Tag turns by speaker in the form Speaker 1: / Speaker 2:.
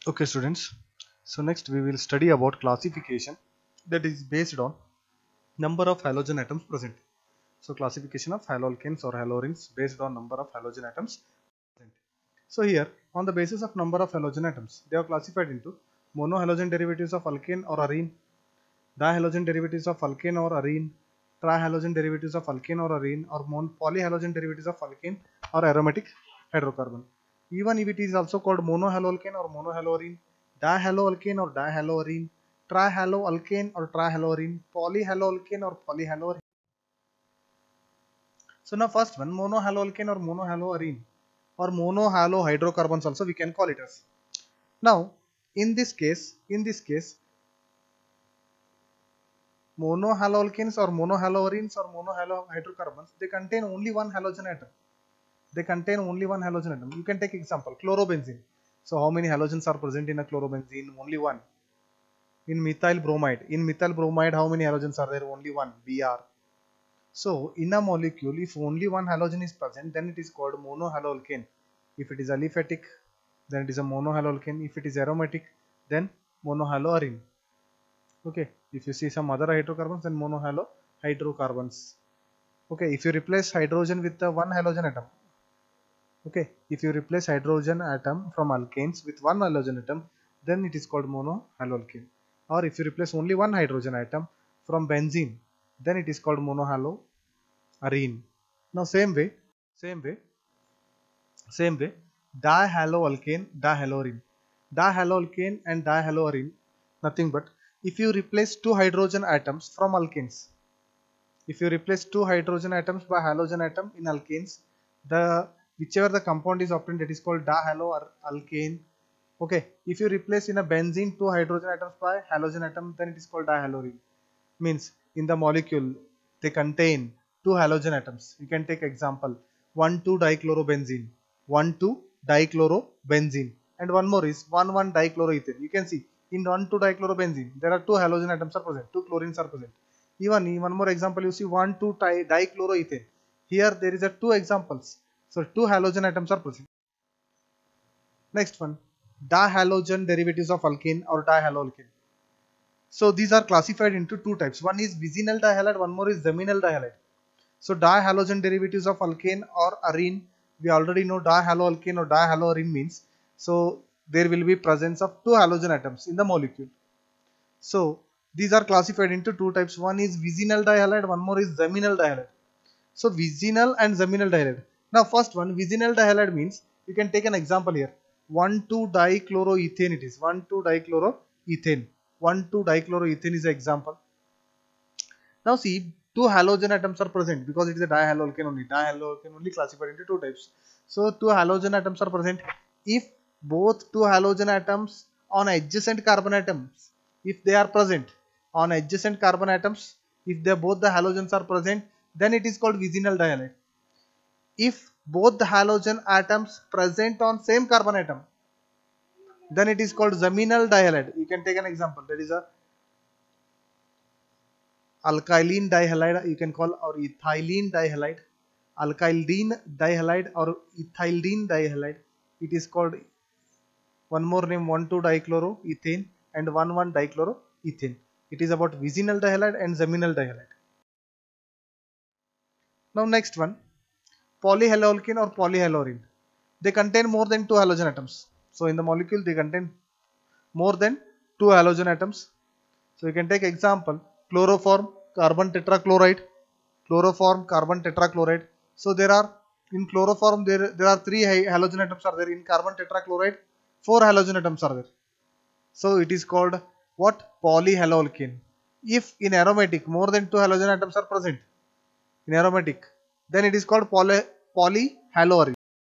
Speaker 1: Okay students, so next we will study about classification that is based on number of halogen atoms present. So classification of haloalkanes or haloarenes based on number of halogen atoms present. So here on the basis of number of halogen atoms, they are classified into monohalogen derivatives of alkane or arene, dihalogen derivatives of alkane or arene, trihalogen derivatives of alkane or arene, or polyhalogen derivatives of alkane or aromatic hydrocarbon. Even if it is also called monohaloalkane or monohaloarene, dihaloalkane or dihaloarene, trihaloalkane or trihaloarene, polyhaloalkane or polyhaloarene. So now first one, monohaloalkane or monohaloarene or monohalohydrocarbons also we can call it as. Now in this case monohaloalkanes or monohaloarenes or monohalohydrocarbons, they contain only one halogen atom. They contain only one halogen atom. You can take example chlorobenzene. So how many halogens are present in a chlorobenzene? Only one. In methyl bromide, how many halogens are there? Only one, Br. So in a molecule, if only one halogen is present, then it is called monohaloalkane. If it is aliphatic, then it is a monohaloalkane. If it is aromatic, then monohaloarene. Okay, if you see some other hydrocarbons, then monohalohydrocarbons. Okay, if you replace hydrogen with the one halogen atom, okay, if you replace hydrogen atom from alkanes with one halogen atom, then it is called monohaloalkane. Or if you replace only one hydrogen atom from benzene, then it is called monohaloarene. Now same way same way dihaloalkane and dihaloarene, nothing but if you replace two hydrogen atoms from alkanes, if you replace two hydrogen atoms by halogen atom in alkanes, the whichever the compound is obtained, that is called dihaloalkane. Okay, if you replace in a benzene two hydrogen atoms by halogen atom, then it is called dihaloarene. Means in the molecule they contain two halogen atoms. You can take example 1,2-dichlorobenzene, 1,2-dichlorobenzene, and one more is 1,1-dichloroethane. You can see in 1,2-dichlorobenzene there are two halogen atoms are present, two chlorines are present. Even in one more example, you see 1,2-dichloroethane. Here there is a two examples, so two halogen atoms are present. Next one, dihalogen derivatives of alkane or dihaloalkane. So these are classified into two types. One is vicinal dihalide, one more is geminal dihalide. So dihalogen derivatives of alkane or arene, we already know dihaloalkane or dihaloarene means. So there will be presence of two halogen atoms in the molecule. So these are classified into two types. One is vicinal dihalide, one more is geminal dihalide. So vicinal and geminal dihalide. Now first one, vicinal dihalide means, you can take an example here. 1,2-dichloroethane it is. 1,2-dichloroethane. 1,2-dichloroethane is the example. Now see, two halogen atoms are present because it is a dihaloalkane only. Dihaloalkane only classified into two types. So two halogen atoms are present. If both two halogen atoms on adjacent carbon atoms, if they are present on adjacent carbon atoms, if they both the halogens are present, then it is called vicinal dihalide. If both the halogen atoms present on same carbon atom, then it is called geminal dihalide. You can take an example, that is a alkylene dihalide, you can call, or ethylene dihalide, alkylene dihalide or ethylene dihalide. It is called one more name, 1,2-dichloroethane and 1,1-dichloroethane. It is about vicinal dihalide and geminal dihalide. Now next one, polyhaloalkane or polyhaloarene. They contain more than two halogen atoms. So in the molecule they contain more than two halogen atoms. So you can take example chloroform carbon tetrachloride, chloroform carbon tetrachloride. So there are in chloroform there are three halogen atoms are there. In carbon tetrachloride, four halogen atoms are there. So it is called what? Polyhaloalkane. If in aromatic more than two halogen atoms are present in aromatic, then it is called polyhaloarene.